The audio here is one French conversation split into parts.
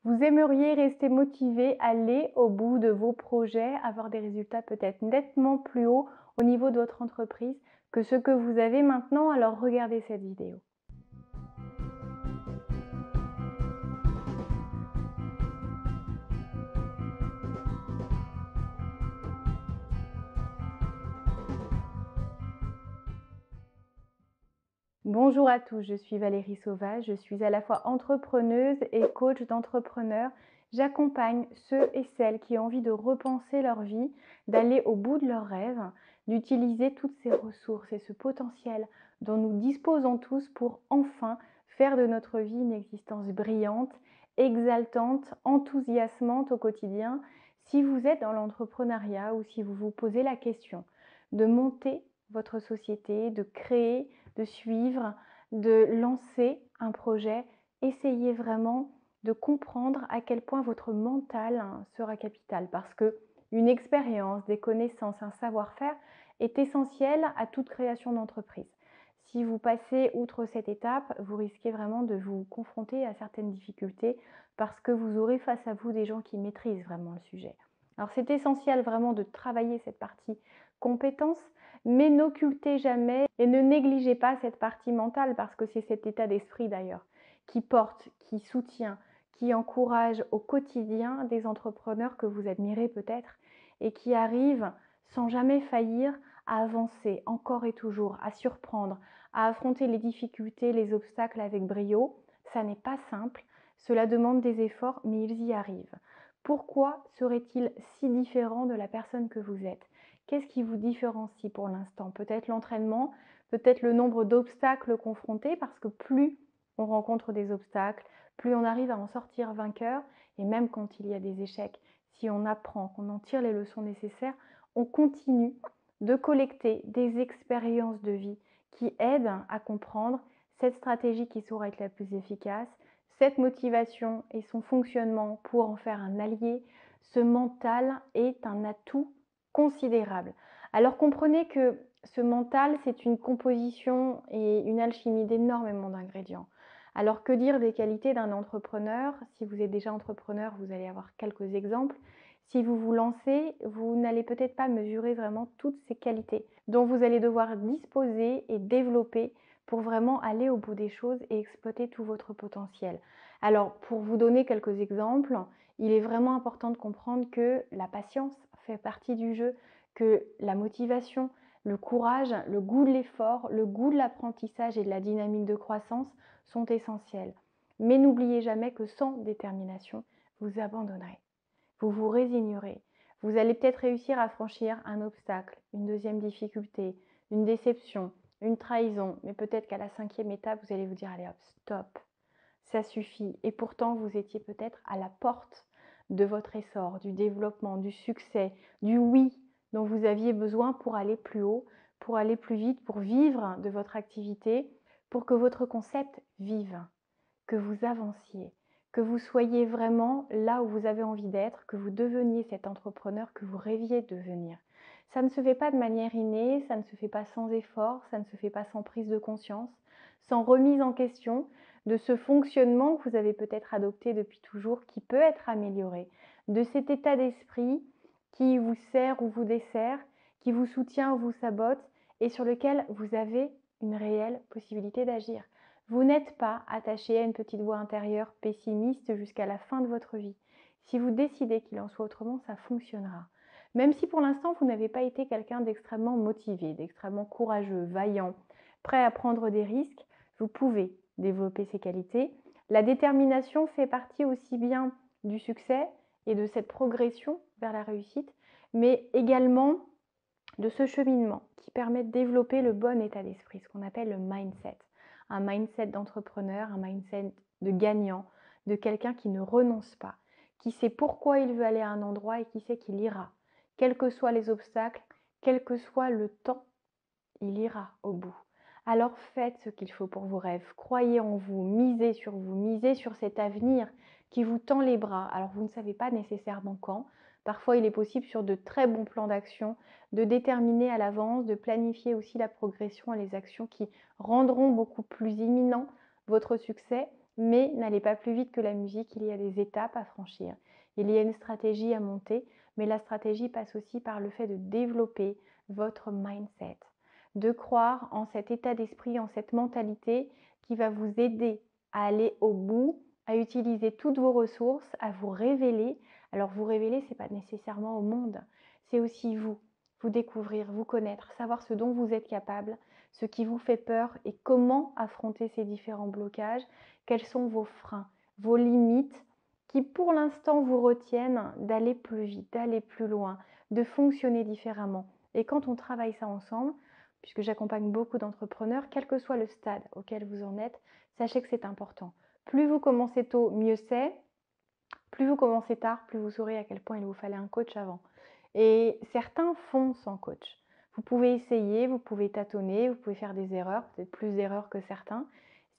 Vous aimeriez rester motivé, aller au bout de vos projets, avoir des résultats peut-être nettement plus hauts au niveau de votre entreprise que ce que vous avez maintenant, alors regardez cette vidéo. Bonjour à tous, je suis Valérie Sauvage, je suis à la fois entrepreneuse et coach d'entrepreneurs. J'accompagne ceux et celles qui ont envie de repenser leur vie, d'aller au bout de leurs rêves, d'utiliser toutes ces ressources et ce potentiel dont nous disposons tous pour enfin faire de notre vie une existence brillante, exaltante, enthousiasmante au quotidien. Si vous êtes dans l'entrepreneuriat ou si vous vous posez la question de monter votre société, de créer, de suivre, de lancer un projet, essayez vraiment de comprendre à quel point votre mental sera capital parce que une expérience, des connaissances, un savoir-faire est essentiel à toute création d'entreprise. Si vous passez outre cette étape, vous risquez vraiment de vous confronter à certaines difficultés parce que vous aurez face à vous des gens qui maîtrisent vraiment le sujet. Alors c'est essentiel vraiment de travailler cette partie compétence, mais n'occultez jamais et ne négligez pas cette partie mentale parce que c'est cet état d'esprit d'ailleurs qui porte, qui soutient, qui encourage au quotidien des entrepreneurs que vous admirez peut-être et qui arrivent sans jamais faillir à avancer encore et toujours, à surprendre, à affronter les difficultés, les obstacles avec brio. Ça n'est pas simple, cela demande des efforts, mais ils y arrivent. Pourquoi serait-il si différent de la personne que vous êtes ? Qu'est-ce qui vous différencie pour l'instant? Peut-être l'entraînement, peut-être le nombre d'obstacles confrontés, parce que plus on rencontre des obstacles, plus on arrive à en sortir vainqueur, et même quand il y a des échecs, si on apprend, qu'on en tire les leçons nécessaires, on continue de collecter des expériences de vie qui aident à comprendre cette stratégie qui saura être la plus efficace, cette motivation et son fonctionnement pour en faire un allié. Ce mental est un atout considérable. Alors comprenez que ce mental, c'est une composition et une alchimie d'énormément d'ingrédients. Alors que dire des qualités d'un entrepreneur? Si vous êtes déjà entrepreneur, vous allez avoir quelques exemples. Si vous vous lancez, vous n'allez peut-être pas mesurer vraiment toutes ces qualités dont vous allez devoir disposer et développer pour vraiment aller au bout des choses et exploiter tout votre potentiel. Alors, pour vous donner quelques exemples, il est vraiment important de comprendre que la patience fait partie du jeu, que la motivation, le courage, le goût de l'effort, le goût de l'apprentissage et de la dynamique de croissance sont essentiels. Mais n'oubliez jamais que sans détermination, vous abandonnerez, vous vous résignerez. Vous allez peut-être réussir à franchir un obstacle, une deuxième difficulté, une déception, une trahison, mais peut-être qu'à la 5e étape, vous allez vous dire allez hop, stop, ça suffit. Et pourtant, vous étiez peut-être à la porte de votre essor, du développement, du succès, du oui dont vous aviez besoin pour aller plus haut, pour aller plus vite, pour vivre de votre activité, pour que votre concept vive, que vous avanciez, que vous soyez vraiment là où vous avez envie d'être, que vous deveniez cet entrepreneur que vous rêviez de devenir. Ça ne se fait pas de manière innée, ça ne se fait pas sans effort, ça ne se fait pas sans prise de conscience, sans remise en question de ce fonctionnement que vous avez peut-être adopté depuis toujours, qui peut être amélioré, de cet état d'esprit qui vous sert ou vous dessert, qui vous soutient ou vous sabote et sur lequel vous avez une réelle possibilité d'agir. Vous n'êtes pas attaché à une petite voix intérieure pessimiste jusqu'à la fin de votre vie. Si vous décidez qu'il en soit autrement, ça fonctionnera. Même si pour l'instant, vous n'avez pas été quelqu'un d'extrêmement motivé, d'extrêmement courageux, vaillant, prêt à prendre des risques, vous pouvez développer ces qualités. La détermination fait partie aussi bien du succès et de cette progression vers la réussite, mais également de ce cheminement qui permet de développer le bon état d'esprit, ce qu'on appelle le mindset. Un mindset d'entrepreneur, un mindset de gagnant, de quelqu'un qui ne renonce pas, qui sait pourquoi il veut aller à un endroit et qui sait qu'il ira. Quels que soient les obstacles, quel que soit le temps, il ira au bout. Alors faites ce qu'il faut pour vos rêves, croyez en vous, misez sur cet avenir qui vous tend les bras. Alors vous ne savez pas nécessairement quand, parfois il est possible sur de très bons plans d'action de déterminer à l'avance, de planifier aussi la progression et les actions qui rendront beaucoup plus imminent votre succès mais n'allez pas plus vite que la musique, il y a des étapes à franchir. Il y a une stratégie à monter, mais la stratégie passe aussi par le fait de développer votre mindset, de croire en cet état d'esprit, en cette mentalité qui va vous aider à aller au bout, à utiliser toutes vos ressources, à vous révéler. Alors vous révéler, ce n'est pas nécessairement au monde, c'est aussi vous, vous découvrir, vous connaître, savoir ce dont vous êtes capable, ce qui vous fait peur et comment affronter ces différents blocages, quels sont vos freins, vos limites qui pour l'instant vous retiennent d'aller plus vite, d'aller plus loin, de fonctionner différemment. Et quand on travaille ça ensemble, puisque j'accompagne beaucoup d'entrepreneurs, quel que soit le stade auquel vous en êtes, sachez que c'est important. Plus vous commencez tôt, mieux c'est. Plus vous commencez tard, plus vous saurez à quel point il vous fallait un coach avant. Et certains font sans coach. Vous pouvez essayer, vous pouvez tâtonner, vous pouvez faire des erreurs, peut-être plus d'erreurs que certains.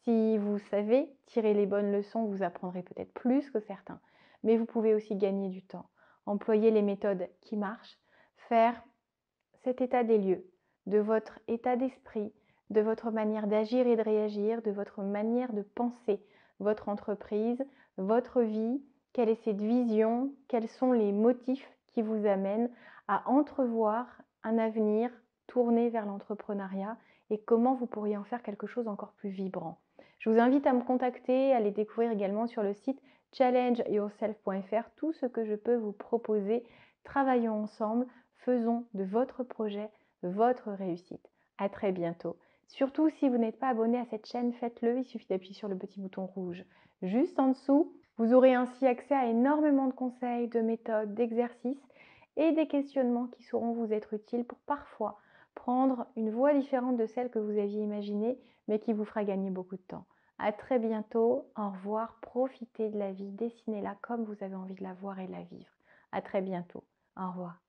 Si vous savez tirer les bonnes leçons, vous apprendrez peut-être plus que certains. Mais vous pouvez aussi gagner du temps. Employer les méthodes qui marchent, faire cet état des lieux, de votre état d'esprit, de votre manière d'agir et de réagir, de votre manière de penser votre entreprise, votre vie, quelle est cette vision, quels sont les motifs qui vous amènent à entrevoir un avenir tourné vers l'entrepreneuriat et comment vous pourriez en faire quelque chose encore plus vibrant. Je vous invite à me contacter, à les découvrir également sur le site challengeyourself.fr, tout ce que je peux vous proposer. Travaillons ensemble, faisons de votre projet votre réussite. À très bientôt. Surtout, si vous n'êtes pas abonné à cette chaîne, faites-le. Il suffit d'appuyer sur le petit bouton rouge juste en dessous. Vous aurez ainsi accès à énormément de conseils, de méthodes, d'exercices et des questionnements qui sauront vous être utiles pour parfois prendre une voie différente de celle que vous aviez imaginée, mais qui vous fera gagner beaucoup de temps. À très bientôt. Au revoir. Profitez de la vie. Dessinez-la comme vous avez envie de la voir et la vivre. À très bientôt. Au revoir.